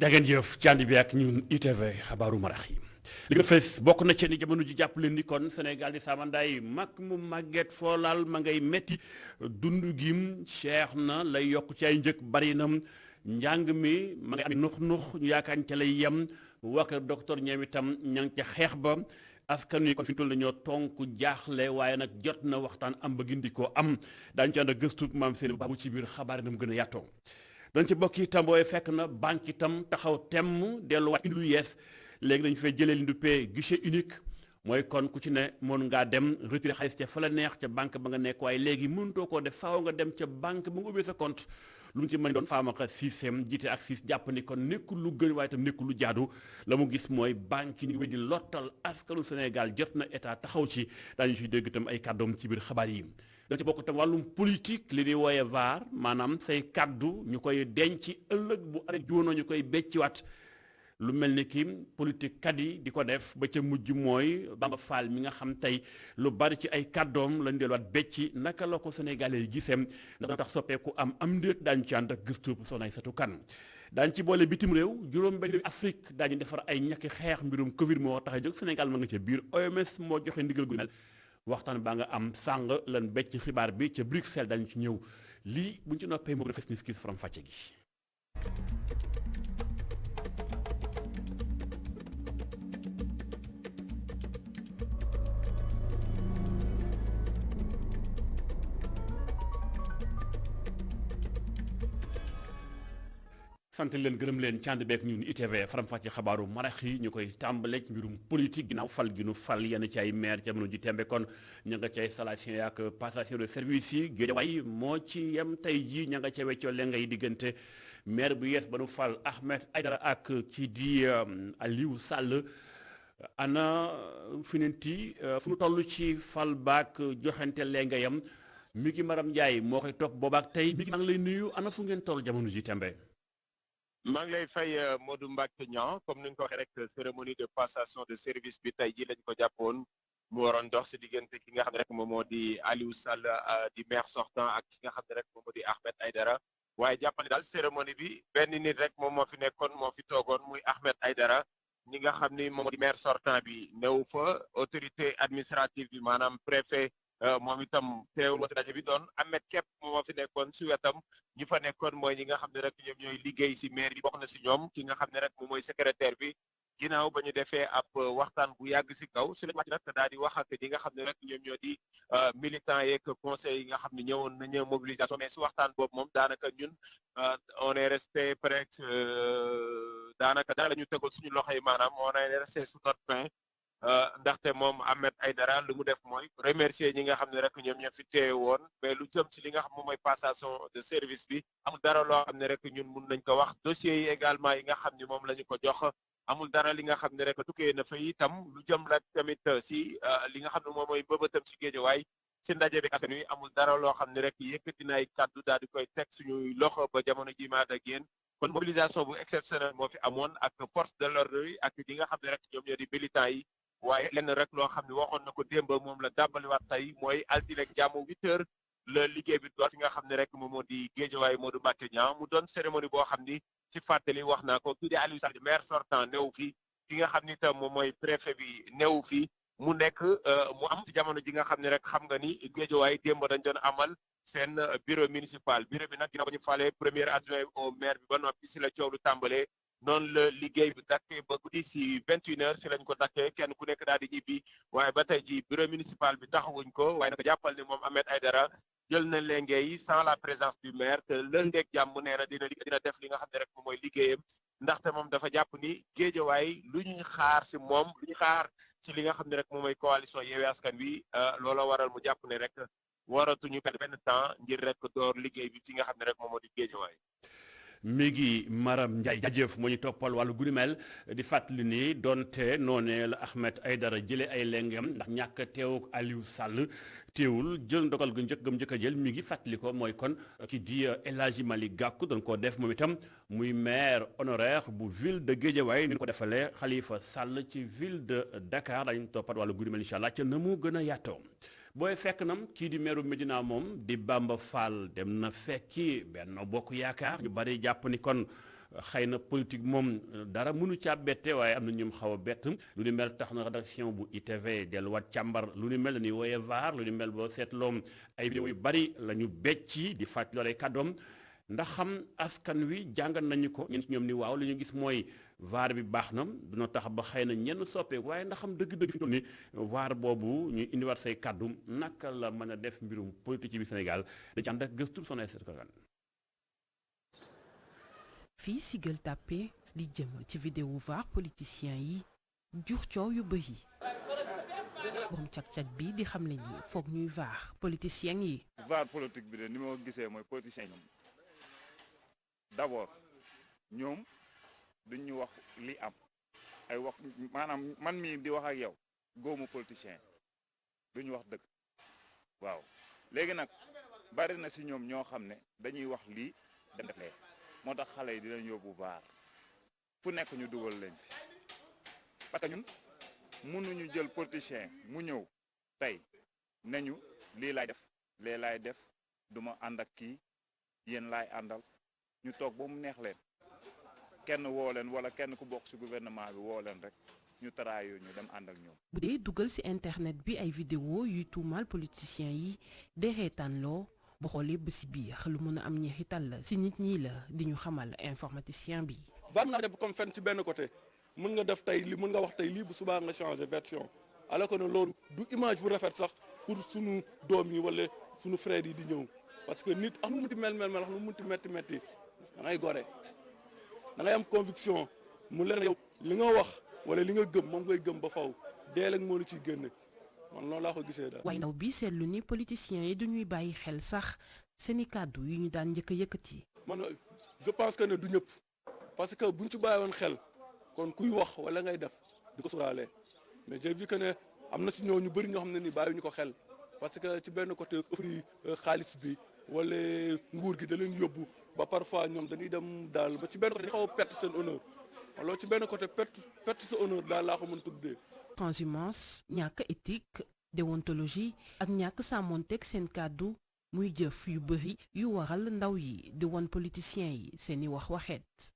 jageen jëf ci ànd bi ak ñun ITV xabaaru marax yi li nga fees bokk na ci ni jamono ji jàpp leen ni kon Sénégal di saamandaay mag mu màgget foolaal ma ngay metti dund gim cheikh na lay yokk ci ay njëkk bari na njàng mi ma ngay am nux ñu yaakaar ca lay yem waa kër docteur ñoom itam ña ngi ca xeex ba askan wi kon fi ñu toll dañoo tonk jaaxle waaye nag jot na waxtaan am ba gindikoo am daañu ci ànd ak gëstu maam seen baabu ci biir xabaar yi na mu gën a yaatoo dañ ci bokk itam booy fekk na banque itam taxaw temm delluwaat indi lu yees léegi dañu fay jëlee li ñu duppee guichet unique mooy kon ku ci ne mën ngaa dem retirer xaalis ca fa la neex ca banque ba nga nekk waaye léegi mënutoo koo def faaw nga dem ca banque ba nga ubbee sa compte lu mu ci mën doon faamaka système jiite ak sis jàpp ni kon nekkul lu gën waaye itam nekkul lu jaadu la mu gis mooy banque yi ñu di lottal askanu Sénégal jot na état taxaw ci daañu ciy dégg itam ay kàddoom ci biir xabaar yi da ci bokk itam wàllum politique li di wooye vaar maanaam say kàddu ñu koy denc ëllëg bu are juunoo ñu koy becciwaat lu mel ni ki politique kat yi di ko def ba ca mujj mooy Bamba Fall mi nga xam tey lu bari ci ay kàddoom lañ delluwaat becci naka la ko sénégalais yi giseem ndax tax soppeeku am ndéet daañu ci ànd ak gëstu Soxna Aïssatou Kane daañu ci boole bitim réew juróom benn Afrique daañu defar ay ñàkki xeex mbirum Covid moo tax a jóg Sénégal ma nga ca biir OMS moo joxe ndigal gu mel waxtaan baa nga am sàng lan becc xibaar bi ca Bruxelles dañu ci ñëw lii buñ ci noppee moo gën a fes ni skis faram fàcce gi sant leen gërëm leen cànd beek ñun ITV faram-fàcce xabaaru marax yi ñu koy tàmbale ci mbirum politique ginnaaw fal gi nu fal yenn ci ay maire jamono ji tembe kon ña nga cay installation ak passation de service yi Guédiawaye moo ci yem tey jii ña nga ca weccoo leen ngay diggante maire bu yees ba nu fal Ahmed Aïdara ak ci di Aliou Sall ana finenti fu nu toll ci fal baak joxante leen nga yem mi ngi Maram Ndiaye moo koy topp boobaak tey mi ngi maa ngi lay nuyu ana fu ngeen toll jamono ji tembe maa ngi lay fay Modou Mbacke Niang comme ni nga ko waxee rek cérémonie de passation de service bi tey jii lañ ko jàppoon mu waroon dox si diggante ki nga xam ne rek moom moo di Aliou Sall di maire sortant ak ki nga xam ne rek moom moo di Ahmed Aïdara waaye jàppale daal cérémonie bi benn nit rek moom moo fi nekkoon moo fi toogoon muy Ahmed Aïdara ñi nga xam ni moom moo di maire sortant bi néew fa autorité administrative bi maanaam préfet moom itam teewul wati daje bi doon Ahmed képp moom moo fi nekkoon si wetam ñi fa nekkoon mooy ñi nga xam ne rek ñoom ñooy liggéey si maire bi bokk na si ñoom ki nga xam ne rek moom mooy secrétaire bi ginnaaw ba ñu defee ab waxtaan bu yàgg si kaw si lañ wàcc nag daal di wax ak ñi nga xam ne rek ñoom ñoo di militants yeeg conseil yi nga xam ne ñëwoon nañu mobilisation mais si waxtaan boobu moom daanaka ñun on est resté presque daanaka dara la ñu tegoon suñu loxo yi maanaam on est resté sous notre pain ndaxte moom Ahmed Aïdara lu mu def mooy remercier ñi nga xam ne rek ñoom ñoo fi teewe woon mais lu jëm ci li nga xam moom mooy passation de service bi amul dara loo xam ne rek ñun mun nañ ko wax dossiers yi également yi nga xam ne moom la ñu ko jox amul dara li nga xam ne rek tukkee na fa itam lu jëm la tamit si li nga xam ne moom mooy bëbëtam si Géejawaay si ndaje bi askan wi amul dara loo xam ne rek yëkkati na ay kàddu daal di koy teg suñuy loxo ba jamono ji maat ak yéen kon mobilisation bu exceptionnelle moo fi amoon ak force de l'ordre yi ak ñi nga xam ne rek ñoom ñoo di militants yi waaye lenn rek loo xam ne waxoon na ko démb moom la dàbbaliwaat tey mooy altine ak jàmm 8h la liggéey bi doon fi nga xam ne rek moom moo di Guédiawaye Modou Mbacke Niang mu doon cérémonie boo xam ni ci fàttali wax naa ko kii di Aliou Sall maire sortant néew fi ki nga xam ni tam moom mooy préfet bi néew fi mu nekk mu am ci jamono ji nga xam ne rek xam nga ni Guédiawaye démb dañ doon amal seen bureau municipal bureau bi nag ginnaaw ba ñu falee premier adjoint au maire bi ba noppi si la coow lu tàmbalee noonu la liggéey bi dakkee ba guddi si 21h si lañ ko dakkee kenn ku nekk daal di ñibbi waaye ba tey ji bureau municipal bi taxawuñ ko waaye nag jàppal ne moom Ahmed Aïdara jël na lenge yi sans la présence du maire te lëndeeg jàmm nee na dina def li nga xam ne rek moom mooy liggéeyam ndaxte moom dafa jàpp ni Géejawaay lu ñuy xaar si moom lu ñu xaar si li nga xam ne rek moom mooy coalition Yewwi Askan Wi loola waral mu jàpp ne rek waratuñu perdre benn temps ngir rek door liggéey bi fi nga xam ne rek moom moo di Géejawaay mi ngi Maram Ndiaye jaajëf moo ñu toppal wàllu guddi mel di fàttali ni donte noonee la Ahmed Aïdara jëlee ay lengam ndax ñàkk teewuk Aliou Sall teewul jël ndogal gu njëkk a jël mi ngi fàttali ko mooy kon ki di El Hadji Malick Gakou doon koo def moom itam muy maire honoraire bu ville de Guédiawaye ni ko defalee Khalifa Sall ci ville de Dakar dañu toppat wàllu guddi mel incha allah ca na mu gën a yaatoo booy fekk nam kii di meeru Médina moom di Bamba Fall dem na fekki Benno Bokk Yaakaar ñu bari jàpp ni kon xëy na politique moom dara mënu caa bette waaye am na ñoom xaw a bett lu ni mel tax na rédaction bu ITV delluwaat càmbar lu ni mel la ñuy wooyee VAR lu ni mel boo seetloom ay vidéo yu bari la ñu becci di fàttali loolee kàddoom ndax xam askan wi jàngat nañu ko ñen ci ñoom ni waaw li ñu gis mooy VAR bi baax na dina tax ba xëy na ñenn soppeeku waaye ndax xam dëgg-dëgg fi mu toll ni VAR boobu ñu indiwaat say kàddu naka la mën a def mbirum politique ci bi Sénégal da ci ànd ak gëstu Soxna Aïssata Kane. fii si Gueule Tapée li jëm ci vidéo VAR politicien yi jur coow yu bëri borom cag-cag bi di xam le ni foog ñuy VAR politicien yi. VAR politique bi de ni ma ko gisee mooy politicien ñoom d'abord ñoom duñ ñu wax li am ay wax maanaam man mii di wax ak yow góomu politicien duñu wax dëgg waaw léegi nag bari na si ñoom ñoo xam ne dañuy wax lii dem def lee moo tax xale yi dinañ yóbbu VAR fu nekk ñu dugal leen fi parce que ñun mënuñu jël politicien mu ñëw tey nañu lii laay def lee laay def duma ànd ak kii yéen laay àndal ñu toog ba mu neex leen kenn woo leen wala kenn ku bokk ci gouvernement bi woo leen rek ñu taraayu ñu dem ànd ak ñoom. bu dee dugal ci internet bi ay vidéo yuy tuumaal politiciens yi de reetaan loo ba xoolee ba ci biir lu mën a am ñeexital la ci nit ñi la di ñu xamal informaticien bi. VAR nga def comme fenn ci benn côté mën nga def tey li mën nga wax tey lii bu subaa nga changer version alors que ne loolu du image bu rafet sax pour sunu doom yi wala sunu frères yi di ñëw parce que nit ak lu mu ti mel ak lu mu ti metti da ngay gore da ngay am conviction mu leen yow li nga wax wala li nga gëm moom ngay gëm ba faw dee leen moo la ciy génne man loolu laa ko gisee daal. waaye ndaw bi seetlu ni politiciens yi duñuy bàyyi xel sax seeni kàddu yu ñu daan njëkk a yëkkati. man je pense que ne du ñëpp parce que buñ ci bàyyi woon xel kon kuy wax wala ngay def di ko sóoraale mais j'ai vu que ne am na si ñoo ñu bëri ñoo xam ne ni bàyyi ñu ko xel parce que ci benn côté offre xaalis bi wala nguur gi da leen yóbbu ba parfois ñoom dañuy dem daal ba ci benn côté dañu xaw a perte seen honneur alors ci benn côté perte sa honneur daal laa ko mën a tuddee. transhumance ñàkk éthique déontologie ak ñàkk sàmmonteeg seen kàddu muy jëf yu bëri yu waral ndaw yi di won politiciens yi seeni wax waxeet.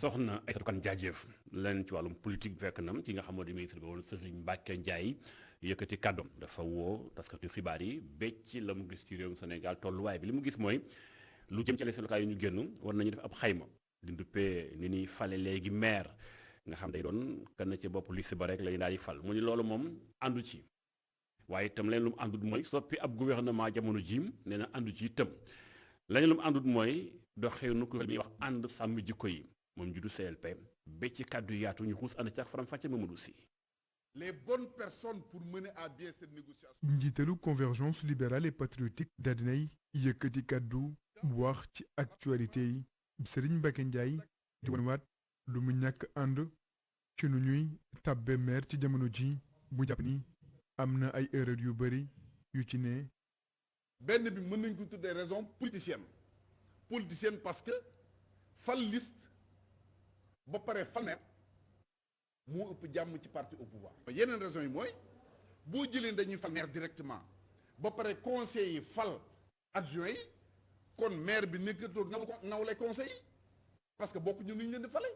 Soxna Aïssata Kane jaajëf leen ci wàllum politique fekk nam ci nga xamoo di ministre bi woon Serigne Mbacké Ndiaye yëkkati kàddoom dafa woo taskatu xibaar yi becc la mu gis ci réewum Sénégal tolluwaay bi li mu gis mooy lu jëm ci élections locales yi ñu génn war nañu def ab xayma di nduppee ni ñuy fale léegi maire nga xam day doon kan ci bopp liste ba rek lañu daal di fal mu ni loolu moom àndu ci waaye itam leen lu mu àndut mooy soppi ab gouvernement jamono jim nee na àndu ci itam lañu lu mu àndut mooy doxeenu kuréel bi ñuy wax ànd sàmm jikko yi moom ju du CLP ba ci kàddu yaatu ñu xuus ànd ci ak faram-fàcce Mamadou Sy. Les bonnes personnes pour mener à bien cette négociation. njiitalu convergence libérale et patriotique daal dinay yëkkati kàddu wax ci actualité yi Serigne Mbacké Ndiaye di wanwaat lu mu ñàkk ànd ci nu ñuy tabbe maire ci jamono ji bu jàpp ni am na ay erreur yu bëri yu ci ne. benn bi mën nañ ko tuddee raison politicienne parce que fal liste ba pare fal maire moo ëpp jàmm ci parti au pouvoir. yeneen raison yi mooy boo jëlee dañuy fal maire directement ba pare conseil yi fal adjoint yi kon maire bi nekkatoo nawle conseil yi parce que bokk ñu nu ñu leen di fale.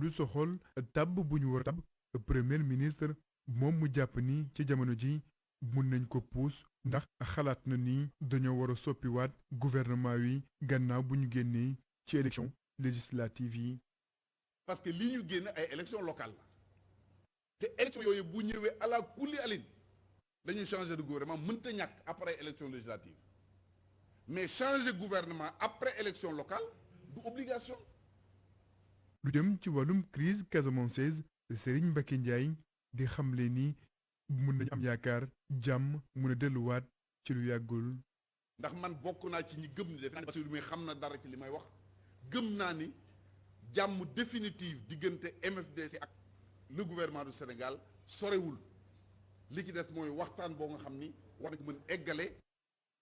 lu soxol tabb bu ñu war a tabb premier ministre moom mu jàpp ni ci jamono ji mun nañ ko puus ndax xalaat na ni dañoo war a soppiwaat gouvernement wi gannaaw bu ñu génnee ci élection législative yi. parce que li ñu génn ay élection locale la te élection yooyu bu ñëwee ala kulli alin dañuy changer de gouvernement mënta ñàkk après élection législative mais changer gouvernement après élection locale du obligation. lu jëm ci wàllum crise casamançaise Serigne Mbacké Ndiaye di xamle ni mun nañu am yaakaar jàmm mun a delluwaat ci lu yàggul. ndax man bokk naa ci ñi gëm ni def naa ni parce que lu muy xam na dara ci li may wax gëm naa ni jàmm définitive diggante MFDC ak le gouvernement du Sénégal sorewul li ci des mooy waxtaan boo nga xam ni war nañ ko mën eggale.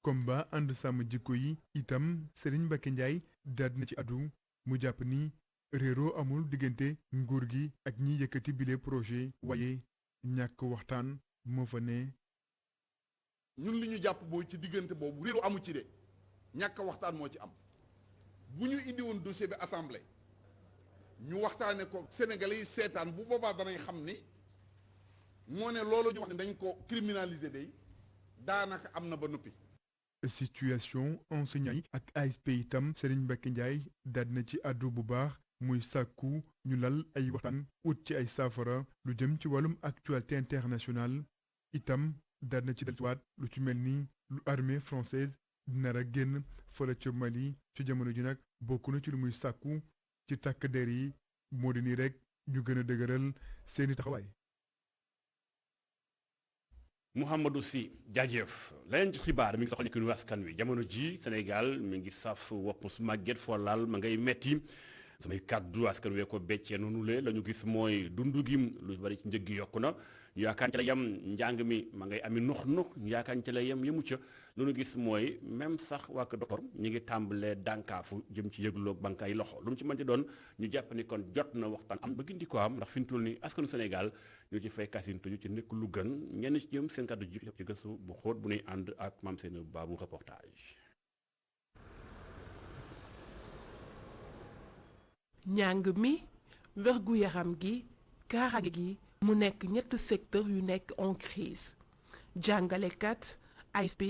combat ànd sàmm jikko yi itam Serigne Mbacké Ndiaye daal na ci addu mu jàpp ni réeroo amul diggante nguur gi ak ñi yëkkati bile projet waaye ñàkk waxtaan moo fa ne. ñun li ñu jàpp booy ci diggante boobu réeroo amu ci de ñàkk waxtaan moo ci am bu ñu indi woon dossier bi assemblée ñu waxtaane ko Sénégalais yi seetaan bu boobaa danañ xam ni moo ne loolu ñu wax ne dañ ko criminaliser day daanaka am na ba noppi. situation enseignant yi ak ASP itam Serigne Mbacké Ndiaye daal na ci àddu bu baax muy sàkku ñu lal ay waxtaan ut ci ay saafara lu jëm ci wàllum actualité internationale itam daal na ci dellusiwaat lu ci mel ni lu armée française nar a génn fële ca Mali ci jamono ji nag bokk na ci lu muy sàkku ci takk der yi moo di nii rek ñu gën a dëgëral seeni taxawaay. Mouhamadou Sy jaajëf leneen ci xibaar mi ngi soxla ni askan wi jamono ji Sénégal mi ngi saf wopp su màgget foo laal ma ngay metti samay kàddu askan wee ko beccee noonu le la ñu gis mooy dundu gi lu bari ci njëg gi yokku na ñu yaakaar ci la yem njàng mi ma ngay ami nux ñu yaakaar ci la yem yemu ca lu ñu gis mooy même sax waa kër docteur ñi ngi tàmbalee dànkaafu jëm ci yëgloog bankaay loxo lu mu ci mënti doon ñu jàpp ni kon jot na waxtaan am ba gindi ko am ndax fi mu toll ni askanu Sénégal ñu ci fay kasintuñu ci nekk lu gën ñenn ci ñoom seen kàddu ji ci gëstu bu xóot bu ñuy ànd ak maam seen baabu reportage. njàng mi wérgu yaram gi kaaraange gi mu nekk ñett secteur yu nekk en crise jàngalekat ASP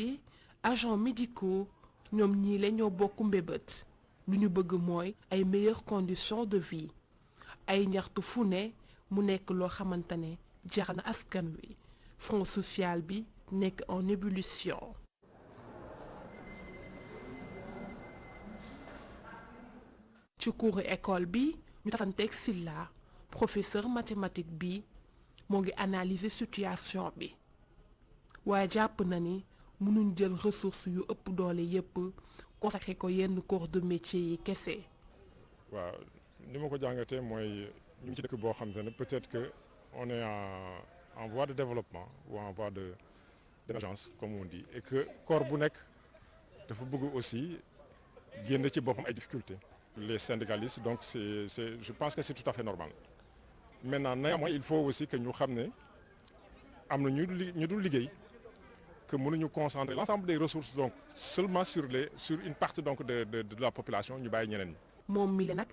agents médicaux ñoom ñii la ñoo bokk mbébét lu ñu bëgg mooy ay meilleures conditions de vie ay ñaxtu fu ne mu nekk loo xamante ne jar na askan wi front social bi nekk en ébullition. ci cours école bi ñu tafanteeg Silla professeur mathématique bi moo ngi analyser situation bi waaye jàpp na ni mënuñ jël ressources yu ëpp doole yépp consacré ko yenn corps de métier yi kese. waaw ni ma ko jàngatee mooy ñu ngi ci dëkk boo xam ne peut-être que on est en voie de développement ou en voie d'émergence comme on dit et que corps bu nekk dafa bëgg aussi génn ci boppam ay difficultés. Les syndicalistes donc je pense que c'est tout à fait normal maintenant néanmoins il faut aussi que ñu xam ne am na ñu dul liggéey que mënuñu concentrer l'ensemble des ressources donc seulement sur une partie donc de la population ñu bàyyi ñeneen ñi. moom mi la nag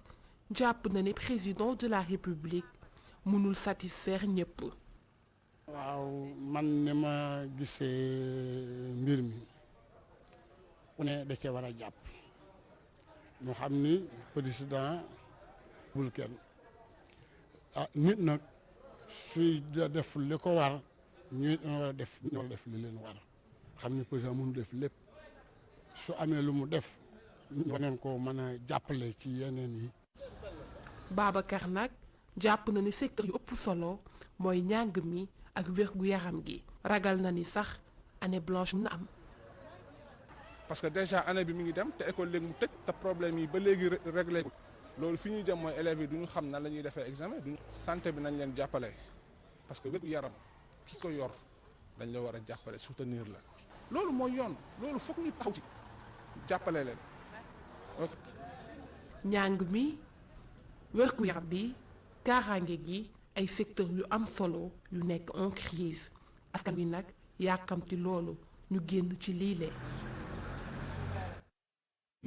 jàpp na ne président de la république mënul satisfaire ñëpp. waaw man ni ma gisee mbir mi ku ne da cee war a jàpp. ñu xam ni président bul kenn nit nag suy def li ko war ñu war a def li leen war xam ni président mënu def lépp su amee lu mu def ñu neen ko mën a jàppale ci yeneen yi. Babacar nag jàpp na ni secteur yu ëpp solo mooy njàng mi ak wérgu yaram gi ragal na ni sax année blanche mun na am. parce que déjà année bi mi ngi dem te école léegi mu tëj te problème yi ba léegi réglé loolu fi ñuy jëm mooy élèves yi duñu xam nan la ñuy defee examen duñu santé bi nañ leen jàppale parce que wéru yaram ki ko yor dañ la war a jàppale soutenir la loolu mooy yoon loolu foog ñu taxaw ci jàppale leen. njàng mi wérgu yaram bi kaaraange gi ay secteur yu am solo yu nekk en crise askan wi nag yàkkamti loolu ñu génn ci liile.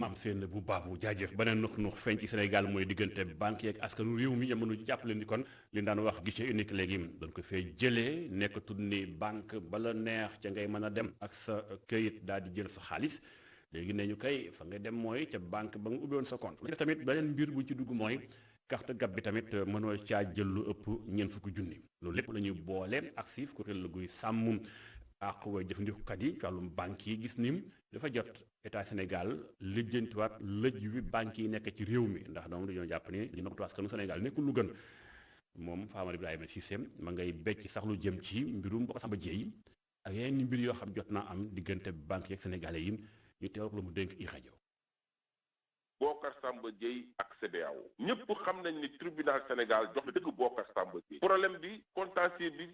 maam seen bu baabu jaajëf beneen nux feeñ ci Sénégal mooy diggante banque yeeg askanu réew mi jamono jàppale ni kon li daan wax guichet unique léegi dañ ko fee jëlee nekk tudd ni banque bala neex ca ngay mën a dem ak sa këyit daal di jël sa xaalis léegi ne ñu kay fa nga dem mooy ca banque ba nga ubbi woon sa compte lu tamit beneen mbir bu ci dugg mooy carte gab bi tamit mënoo caa jël lu ëpp ñeent fukki junni loolu lépp la ñuy boole ak siif kuréel la guy sàmm ak way jëfandikukat yi ci wàllum banque yi gis ni dafa jot état Sénégal lijjantiwaat lëj wi banque yi nekk ci réew mi ndax doom dañoo jàpp ni li noppatu askanu Sénégal nekkul lu gën moom Famara Ibrahima Cissé ma ngay becc sax lu jëm ci mbirum Bocar Samba Dièye ak yeneen mbir yoo xam jot naa am diggante banque yeeg sénégalais yi ñu teewal ko la mu dénk i rajo. Bocar Samba Dièye ak CBAO ñëpp xam nañ ni tribunal Sénégal jox na dëgg Bocar Samba Dièye problème bi contentieux bi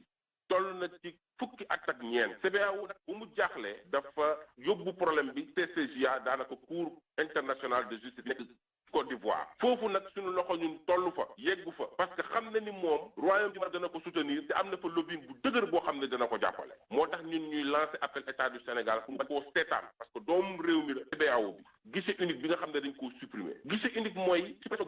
toll na ci fukki at ak ñeent CBAO nag bu mu jaaxlee dafa yóbbu problème bi CCJA daanaka cour international de justice nekk Côte d'Ivoire foofu nag suñu loxo ñun toll fa yeggu fa parce que xam na ni moom royaume du Maroc dana ko soutenir te am na fa lobbying bu dëgër boo xam ne dana ko jàppale moo tax ñun ñuy lancer appel état du Sénégal pour nga koo seetaan parce que doomu réew mi la CBAO bi guichet unique bi nga xam ne dañ koo supprimer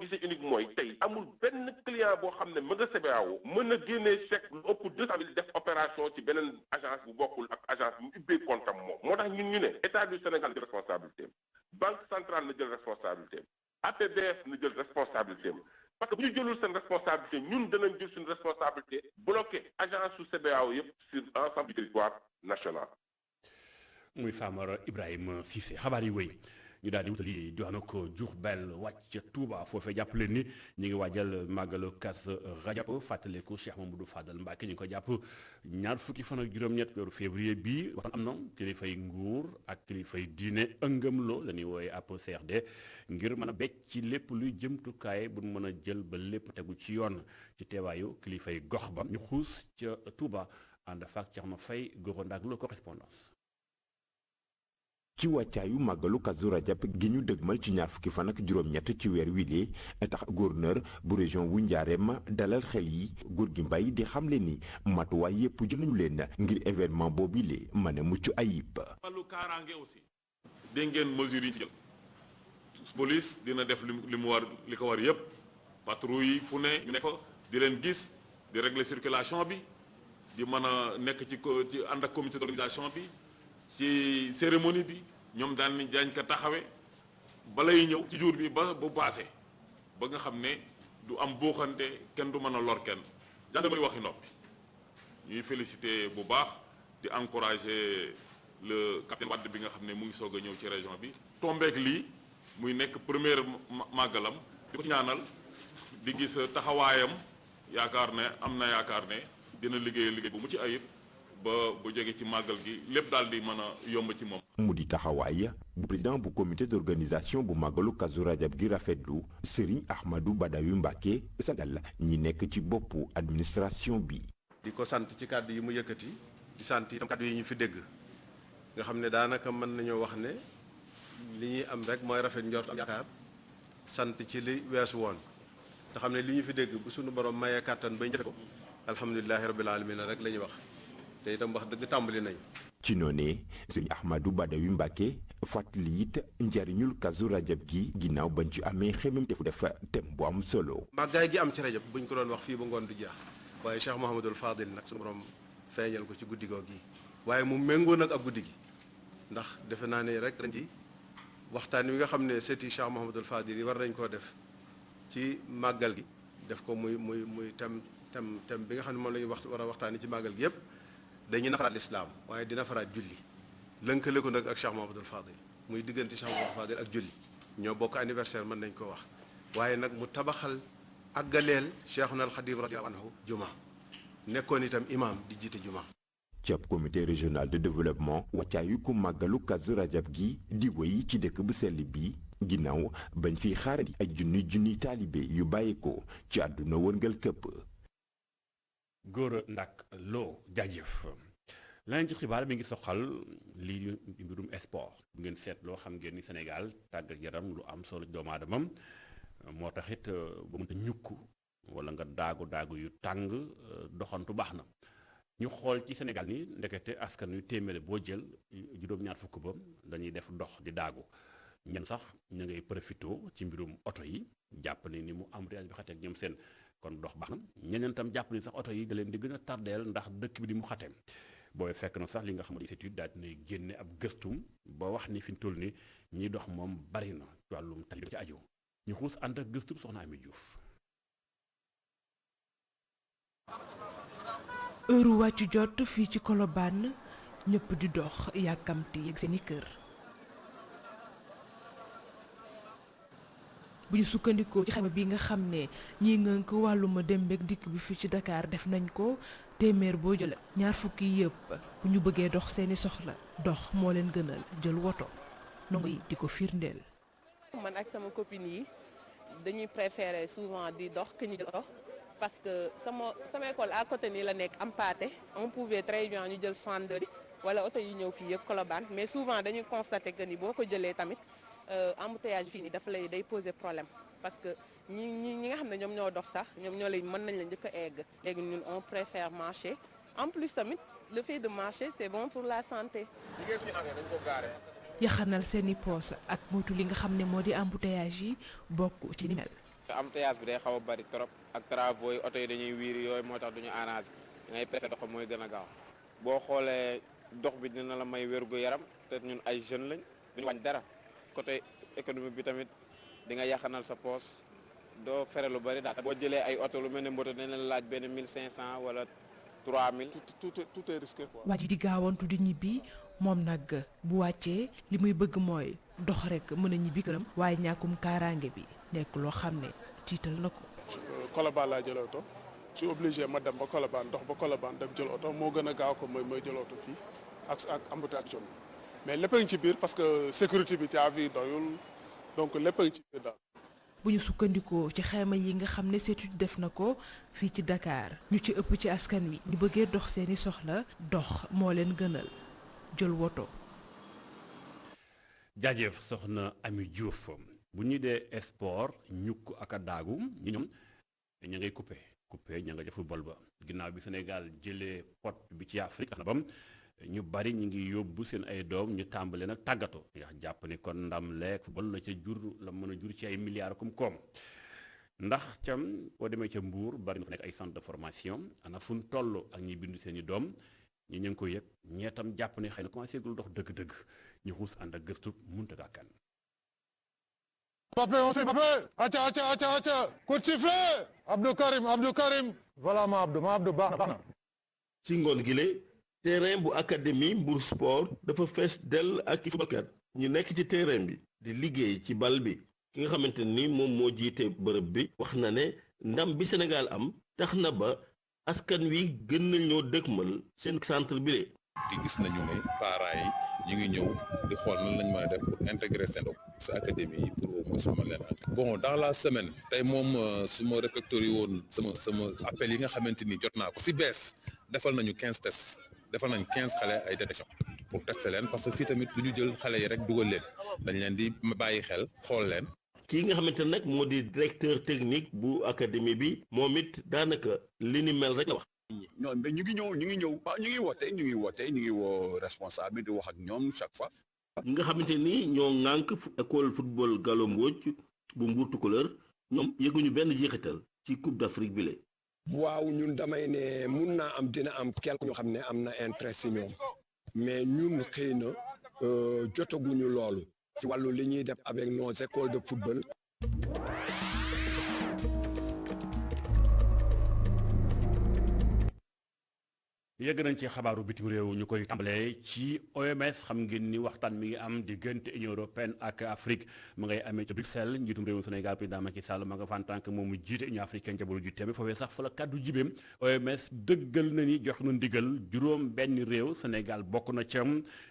guichet unique mooy tey amul benn client boo xam ne ma nga CBAO mën a génnee chèque lu ëpp 200 000 def opération ci beneen agence bu bokkul ak agence bu ubbee compte am moom moo tax ñun ñu ne état du Sénégal jël responsabilité banque centrale na jël responsabilité APBF na jël responsabilité parce que bu ñu jëlul seen responsabilité ñun danañ jël suñu responsabilité bloqué agence su CBAO yëpp sur l'ensemble du territoire national. muy Famara Ibrahima Cissé xabaar yi wéy ñu daal di wutali diwaanu ko Diourbel wàcc ca Touba foofee jàpp leen ni ñu ngi waajal màggalu Kazu Rajab fàttaliku Cheikh Mamadou Fadal Mbacke ñu ngi ko jàpp ñaar fukki fan ak juróom-ñett weeru février bii waxtaan am na kilifay nguur ak kilifay diine ëngëmloo la ñuy wooye ab CRD ngir mën a becc ci lépp luy jëmtukaay bu mën a jël ba lépp tegu ci yoon ci teewaayu kilifay gox ba ñu xuus ca Touba ànd faak Thierno Faye Goro Ndak la correspondance. ci wàccaayu màggalu Kazu Rajab gi ñu dëgmal ci ñaar fukki fan ak juróom-ñett ci weer wile tax gouverneur bu région wu Njaareem dalal xel yi góor gi mbay di xamle ni matuwaay yépp jël nañu leen ngir événement boobile mën a mucc ayib. wàllu kaaraange aussi dégg ngeen mesures yi ci jël police dina def li mu war li ko war yépp patrouille yi fu ne ñu nekk fa di leen gis di régler circulation bi di mën a nekk ci ànd ak comité d'organisation bi. ci cérémonie bi ñoom daan ko taxawe balay ñëw ci jour bi ba bu passé ba nga xam ne du am buuxante kenn du mën a lor kenn gendarmerie waxi noppi ñuy féliciter bu baax di encourager le capitaine Wade bi nga xam ne mu ngi soog a ñëw ci région bi tombeek lii muy nekk première màggalam di ko ci ñaanal di gis taxawaayam yaakaar ne am na yaakaar ne dina liggéey bu mu ci ayib ba bu jóge ci màggal gi lépp daal di mën a yomb ci moom. mu di taxawaay bu président bu comité d'organisation bu màggalu Kazu Rajab gi rafetlu Serigne Ahmadou Badawi Mbacke sagal ñi nekk ci boppu administration bi. di ko sant ci kàddu yi mu yëkkati di sant itam kàddu yi ñu fi dégg nga xam ne daanaka mën nañoo wax ne li ñuy am rek mooy rafet njort ak yaakaar sant ci li weesu woon te xam ne li ñu fi dégg bu suñu borom mayee kàttan bañ jëfe ko alhamdulilahi rabbil alamin rek la ñuy wax. te itam wax dëgg tàmbali nañ. ci noonee sëriñ Ahmadou Badawi Mbacke fàttali it njariñul Kazu Rajab gi ginnaaw bañ ci amee xemem defu def thème bu am solo. màggaay gi am ci rajab buñ ko doon wax fii ba ngoon du jeex waaye Cheikh Mouhamadul Fadil nag suñu borom feeñal ko ci guddi googu gi waaye mu méngoo nag ak guddi gi ndax defe naa ne rek dañ ci waxtaan wi nga xam ne seeti Cheikh Mouhamadul Fadil yi war nañ koo def ci màggal gi def ko muy thème bi nga xam ne moom la ñuy war a waxtaanee ci màggal gi yépp dañuy nafaraat lislaam waaye di nafaraat julli lënkale ko nag ak Cheikh Mouhamadoul Fadil muy diggante Cheikh Mouhamadoul Fadil ak julli ñoo bokk anniversaire mën nañ ko wax waaye nag mu tabaxal àggaleel Cheikhuna al Khadim radiyallahu anhu juma nekkoon itam imam di jiite juma. ci ab comité régional de développement wàccaayu ko màggalu Kazu Rajab gi di wéy ci dëkk bu sell bi ginnaaw bañ fiy xaarandi ay junniy taalibe yu bàyyi ko ci àdduna wërngal këpp. Gora Ndak Lo jaajëf leneen ci xibaar mi ngi soxal lii di mbirum sport bu ngeen seetloo xam ngeen ni Sénégal tàggat yaram lu am solo doomu aadama moo tax it ba mënta ñukk wala nga daagu yu tàng doxantu baax na ñu xool ci Sénégal ni ndekete askan wi téeméer boo jël juróom-ñaar fukk ba dañuy def dox di daagu ñen sax ñu ngay profité ci mbirum oto yi jàpp ni mu am réage bi xatee ak ñoom seen kon dox baax na ñeneen tam jàpp ni sax oto yi da leen di gën a tardeel ndax dëkk bi di mu xateem booy fekk na sax li nga xam ne étude daal dinay génne ab gëstum ba wax ni fi ñu toll ni ñiy dox moom bari na ci wàllum tali ci aju ñu xuus ànd ak gëstum soxna Ami Diouf. heure wàccu jot fii ci Colobane ñëpp di dox yàkkamti yegg seeni kër. bu ñu sukkandikoo ci xayma bi nga xam ne ñii ngënk wàlluma dem beeg dikk bi fii ci Dakar def nañ ko téeméer boo jël ñaar fukki yëpp bu ñu bëggee dox seeni soxla dox moo leen gënal jël woto ndongo yi di ko firndeel. man ak sama copine yi dañuy préférer souvent di dox que ñu jël oto parce que sama école à côté nii la nekk am paate on pouvait très bien ñu jël 62 bi wala oto yi ñëw fii yëpp Colobane mais souvent dañuy constater que ni boo ko jëlee tamit. embouteillage fii nii dafa lay day poser problème parce que ñi nga xam ne ñoom ñoo dox sax ñoom ñoo lay mën nañ la njëkk a egg léegi ñun on préfère marcher en plus tamit le fait de marcher c'est bon pour la santé. yaxanal seeni poos ak moytu li nga xam ne moo di embouteillage yi bokk ci ni mel. embouteillage bi day xaw a bari trop ak travaux yi oto yi dañuy wiiri yooyu moo tax duñu arrangé ngay préféré dox mooy gën a gaaw boo xoolee dox bi dina la may wérgu yaram te ñun ay jeunes lañ duñu wàññi dara côté économique bi tamit di nga yàqanal sa poos doo fere lu bari daal boo jëlee ay oto lu mel ne moto dañ leen laaj benn 1500 wala 3000 tout est risqué quoi. waa ji di gaawantu di ñibbi moom nag bu wàccee li muy bëgg mooy dox rek mën a ñibbi këram waaye ñàkkum kaaraange bi nekk loo xam ne tiital na ko. Colobane laa jël oto je suis obligé ma dem ba Colobane dox ba Colobane dem jël oto moo gën a gaaw ko mooy jël oto fii ak embouteillage jaune mais lépp a ngi ci biir parce que sécurité bi caa fi doyul donc lépp a ngi ci biir daal. bu ñu sukkandikoo ci xayma yi nga xam ne CETUD def na ko fii ci Dakar ñu ci ëpp ci askan wi ñu bëggee dox seeni soxla dox moo leen gënal jël woto. jaajëf soxna Ami Diouf bu ñu dee sport ñukk ak a daagu ñi ñoom ñu ngay coupé ña nga ja football ba ginnaaw bi Sénégal jëlee pot bi ci Afrique na bam ñu bari ñu ngi yóbbu seen ay doom ñu tàmbale nag tàggatoo ndax jàpp ni kon ndam leeg football la ca jur la mën a jur ci ay milliards comme koom ndax cam boo demee ca Mbour bari na fa nekk ay centre de formation ana fu ñu toll ak ñi bindu seen i doom ñi ñu ngi ko yëg ñeetam jàpp ne xëy na commencé gul dox dëgg-dëgg ñu xuus ànd ak gëstu munta gàkkan Papé, on sait Papé. Acha. Coup de sifflet. Abdou Karim. Voilà ma Abdou baax na. ci ngoon gile terrain bu académie Mbour sport dafa fees dell ak i footballkat ñu nekk ci terrain bi di liggéey ci bal bi ki nga xamante ni moom moo jiite bërëb bi wax na ne ndam bi Sénégal am tax na ba askan wi gën nañoo dëkkmal seen centre bi le te gis nañu ne parents yi ñu ngi ñëw di xool nan lañ mën a def pour intégrer seen doom sa académie yi pour au moins xamal leen bon dans la semaine tey moom su ma répertorié woon sama appel yi nga xamante ni jot naa ko si bees defal nañu 15 tests defal nañu 15 xale ay détection pour tester leen parce que fii tamit du ñu jël xale yi rek dugal leen dañ leen di bàyyi xel xool leen. kii nga xamante ne nag moo di directeur technique bu académie bi moom it daanaka li ni mel rek la wax. ñoom ñu ngi ñëw waaw ñu ngi woo responsable di wax ak ñoom chaque fois. ñi nga xamante ni ñoo ŋànk école football Gallo Mbodj bu Mbour Tukulër ñoom yëguñu benn jeexital ci coupe d'Afrique bi la. waaw ñun damay ne mun naa am dina am quelque ñoo xam ne am na intérêt si ñoom mais ñun xëy na jotaguñu loolu si wàllu li ñuy def avec nos écoles de football. yegg nañ ci xabaaru bitim réew ñu koy tàmbalee ci OMS xam ngeen ni waxtaan mi ngi am diggante Union européenne ak Afrique mu ngay amee ca Bruxelles njiitum réewu Sénégal président Macky Sall ma nga fa en tant que moom mu jiite Union africaine jabaru ju teeme foofee sax fa la kàddu jibeem OMS dëggal na ni jox na ndigal juróom benn réew Sénégal bokk na ca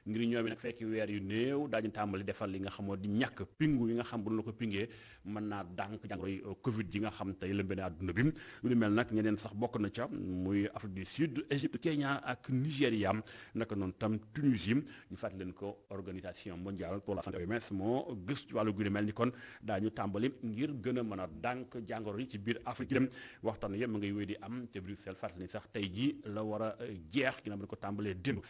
ngir ñoom nag fekki weer yu néew daañu tàmbali defal li nga xamoo di ñàkk pingu yi nga xam bu la ko pingee mën naa dànk jàngoroy Covid yi nga xam tey lëmbee na àdduna bi lu ni mel nag ñeneen sax bokk na ca muy Afrique du Sud Égypte Kenya ak Nigéria naka noonu tam Tunisie ñu fàttali leen ko organisation mondiale pour la santé OMS moo gëstu ci wàllu gu mel ni kon daañu tàmbali ngir gën a mën a dànk jàngoro yi ci biir Afrique yi dem waxtaan yëpp ma ngay wéy di am te Bruxelles fàttali ni sax tey jii la war a jeex ginnaaw bi ko tàmbalee démb.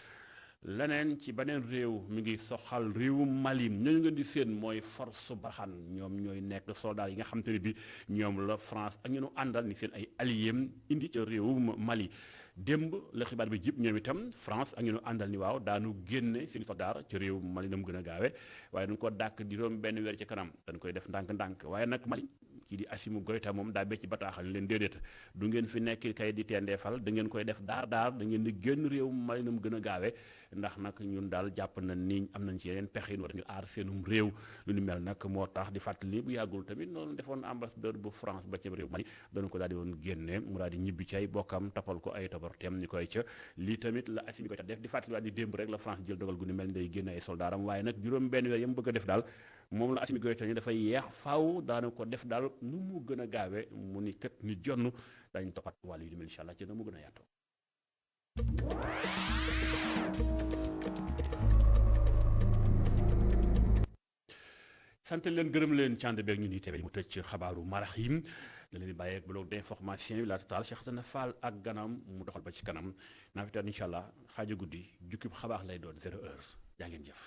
leneen ci beneen réew mi ngi soxal réewu Mali ñooñu ngeen di seen mooy force Barkhane ñoom ñooy nekk soldats yi nga xam te ne bi ñoom la France ak ñu nu àndal ni seen ay alliés indi ca réewu Mali démb la xibaar bi jib ñoom itam France ak ñu nu àndal ni waaw daanu génne seen soldats ca réewu Mali na mu gën a gaawe waaye dañu ko dàkk di doom benn weer ci kanam dañ koy def ndànk-ndànk waaye nag Mali kii di Assimi Goïta moom daa becc bataaxal leen déedéet du ngeen fi nekk kay di tendeefal da ngeen koy def daar da ngeen di génn réew Mali na mu gën a gaawe ndax nag ñun daal jàpp na ni am nañ ci yeneen pexe yi war ñu aar seenum réew lu ni mel nag moo tax di fàttali bu yàggul tamit noonu defoon ambassadeur bu France ba ca réew Mali dañu ko daal di woon génne mu daal di ñibbi ci ay bokkam tapal ko ay tobarteem ñu koy ca lii tamit la Assimi Goïta def di fàttali waa di démb rek la France jël dogal gu ni mel ni day génne ay soldaaram waaye nag juróom benn weer yam bëgg a def daal moom la Assimi Goïta ni dafay yeex faaw daana ko def daal nu mu gën a gaawe mu ni kat ni jonn dañ toppat wàllu yu di mel incha allah ci na mu gën a yaatoo sant leen gërëm leen cànd beeg ñu ni teewee mu tëj xabaaru marax yi da leen di bàyyi ak bloc d'information yi la total Cheikh Tana Fall ak ganam mu doxal ba ci kanam naa fi taan incha allah xaaju guddi jukkib xabaar lay doon 0 heure yaa ngeen jëf